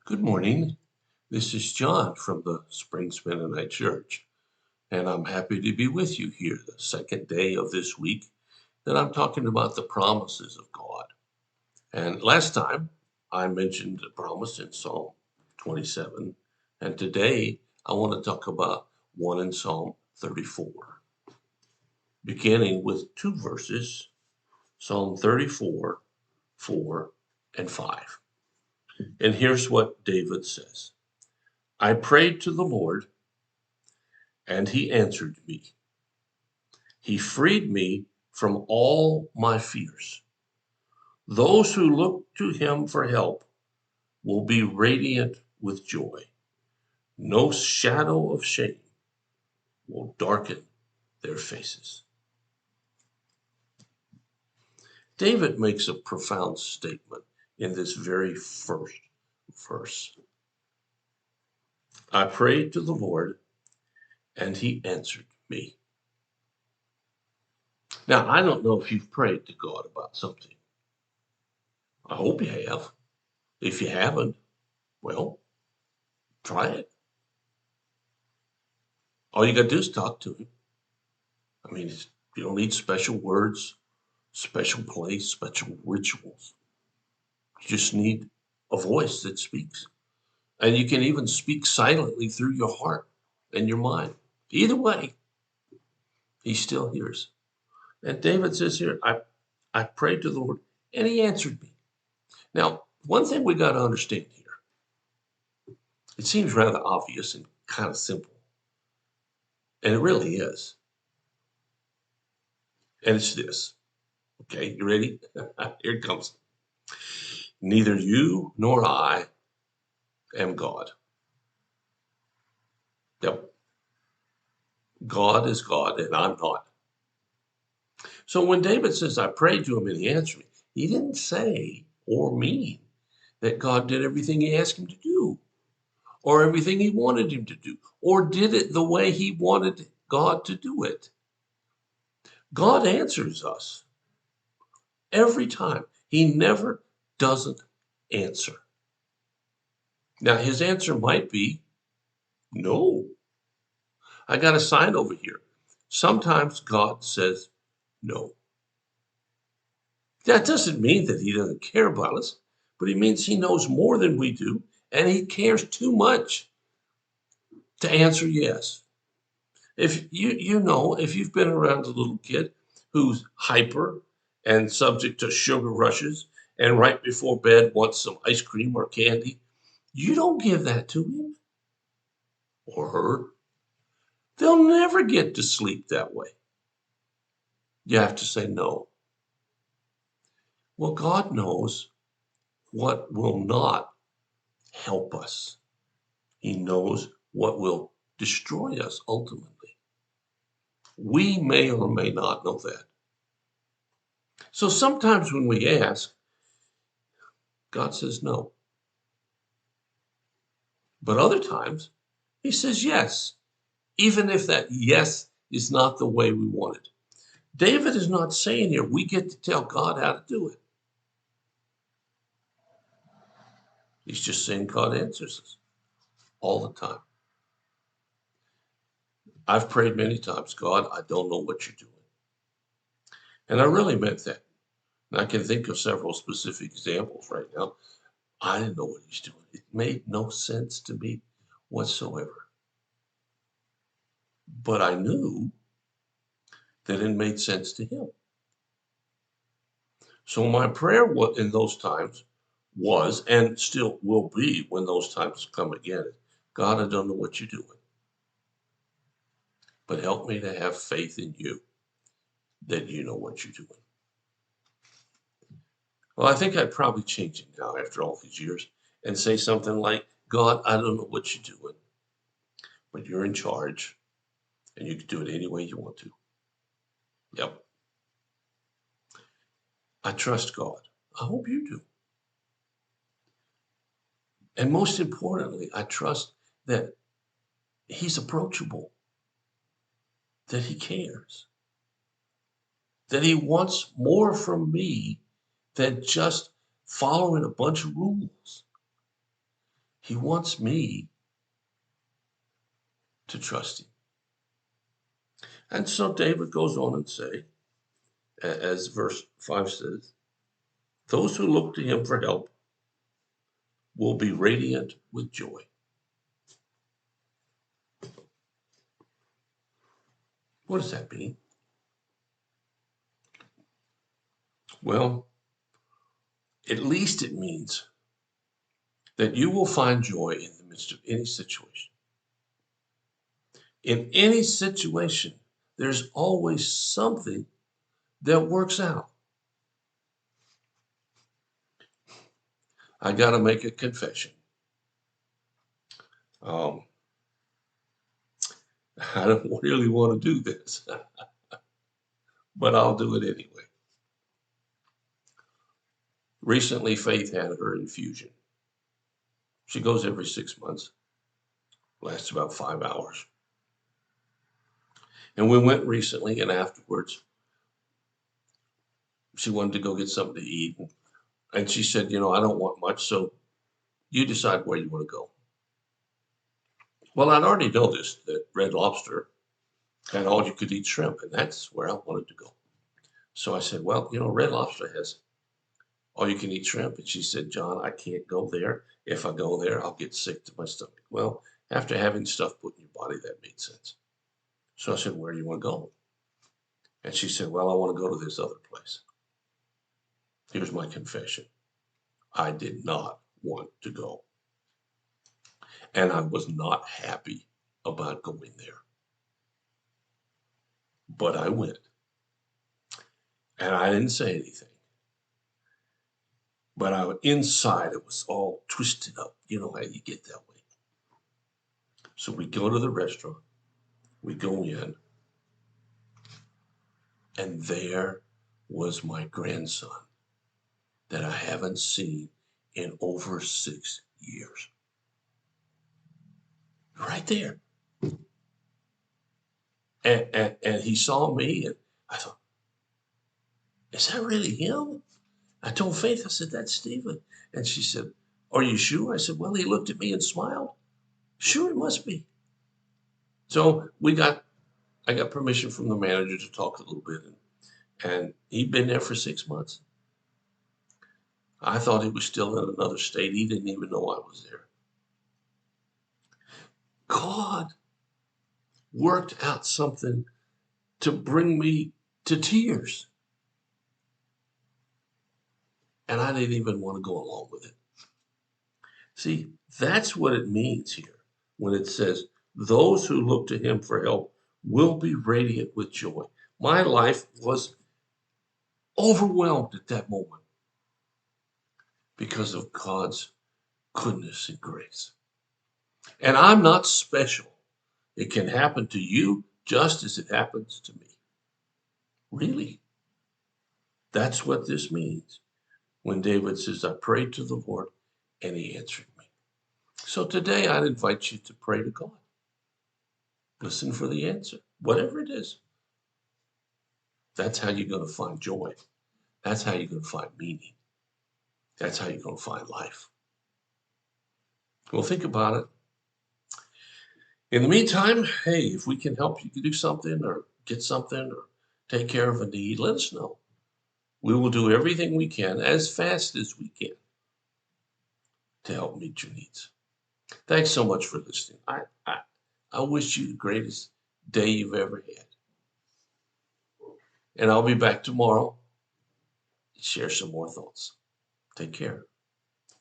Good morning. This is John from the Springs Mennonite Church, and I'm happy to be with you here the second day of this week that I'm talking about the promises of God. And last time I mentioned the promise in Psalm 27, and today I want to talk about one in Psalm 34, beginning with two verses, Psalm 34, 4 and 5. And here's what David says. I prayed to the Lord, and he answered me. He freed me from all my fears. Those who look to him for help will be radiant with joy. No shadow of shame will darken their faces. David makes a profound statement in this very first verse. I prayed to the Lord, and he answered me. Now, I don't know if you've prayed to God about something. I hope you have. If you haven't, well, try it. All you got to do is talk to him. I mean, you don't need special words, special place, special rituals. You just need a voice that speaks. And you can even speak silently through your heart and your mind. Either way, he still hears. And David says here, I prayed to the Lord and he answered me. Now, one thing we got to understand here, it seems rather obvious and kind of simple. And it really is. And it's this. Okay, you ready? Here it comes. Neither you nor I am God. Yep. God is God and I'm not. So when David says, I prayed to him and he answered me, he didn't say or mean that God did everything he asked him to do or everything he wanted him to do or did it the way he wanted God to do it. God answers us every time. He never doesn't answer. Now, his answer might be no. I got a sign over here. Sometimes God says no. That doesn't mean that he doesn't care about us, but it means he knows more than we do, and he cares too much to answer yes. If if you've been around a little kid who's hyper and subject to sugar rushes and right before bed wants some ice cream or candy, you don't give that to him or her. They'll never get to sleep that way. You have to say no. Well, God knows what will not help us. He knows what will destroy us ultimately. We may or may not know that. So sometimes when we ask, God says no. But other times, he says yes, even if that yes is not the way we want it. David is not saying here we get to tell God how to do it. He's just saying God answers us all the time. I've prayed many times, God, I don't know what you're doing. And I really meant that. And I can think of several specific examples right now. I didn't know what he's doing. It made no sense to me whatsoever. But I knew that it made sense to him. So my prayer in those times was, and still will be when those times come again, God, I don't know what you're doing. But help me to have faith in you that you know what you're doing. Well, I think I'd probably change it now after all these years and say something like, God, I don't know what you're doing, but you're in charge and you can do it any way you want to. Yep. I trust God. I hope you do. And most importantly, I trust that he's approachable, that he cares, that he wants more from me than just following a bunch of rules. He wants me to trust him. And so David goes on and say, as verse 5 says, those who look to him for help will be radiant with joy. What does that mean? Well, at least it means that you will find joy in the midst of any situation. In any situation, there's always something that works out. I got to make a confession. I don't really want to do this, but I'll do it anyway. Recently, Faith had her infusion. She goes every 6 months, lasts about 5 hours. And we went recently, and afterwards, she wanted to go get something to eat. And she said, I don't want much, so you decide where you want to go. Well, I'd already noticed that Red Lobster had all you could eat shrimp, and that's where I wanted to go. So I said, well, Red Lobster has all you can eat shrimp. And she said, John, I can't go there. If I go there, I'll get sick to my stomach. Well, after having stuff put in your body, that made sense. So I said, where do you want to go? And she said, well, I want to go to this other place. Here's my confession. I did not want to go. And I was not happy about going there. But I went. And I didn't say anything. But inside, it was all twisted up. You know how you get that way. So we go to the restaurant. We go in. And there was my grandson that I haven't seen in over 6 years. Right there. And he saw me, and I thought, is that really him? I told Faith, I said, that's Stephen. And she said, are you sure? I said, well, he looked at me and smiled. Sure, it must be. So I got permission from the manager to talk a little bit. And he'd been there for 6 months. I thought he was still in another state. He didn't even know I was there. God worked out something to bring me to tears. And I didn't even want to go along with it. See, that's what it means here when it says, those who look to him for help will be radiant with joy. My life was overwhelmed at that moment because of God's goodness and grace. And I'm not special. It can happen to you just as it happens to me. Really. That's what this means when David says, I prayed to the Lord and he answered me. So today I'd invite you to pray to God. Listen for the answer, whatever it is. That's how you're going to find joy. That's how you're going to find meaning. That's how you're going to find life. Well, think about it. In the meantime, hey, if we can help you do something or get something or take care of a need, let us know. We will do everything we can as fast as we can to help meet your needs. Thanks so much for listening. I wish you the greatest day you've ever had. And I'll be back tomorrow to share some more thoughts. Take care.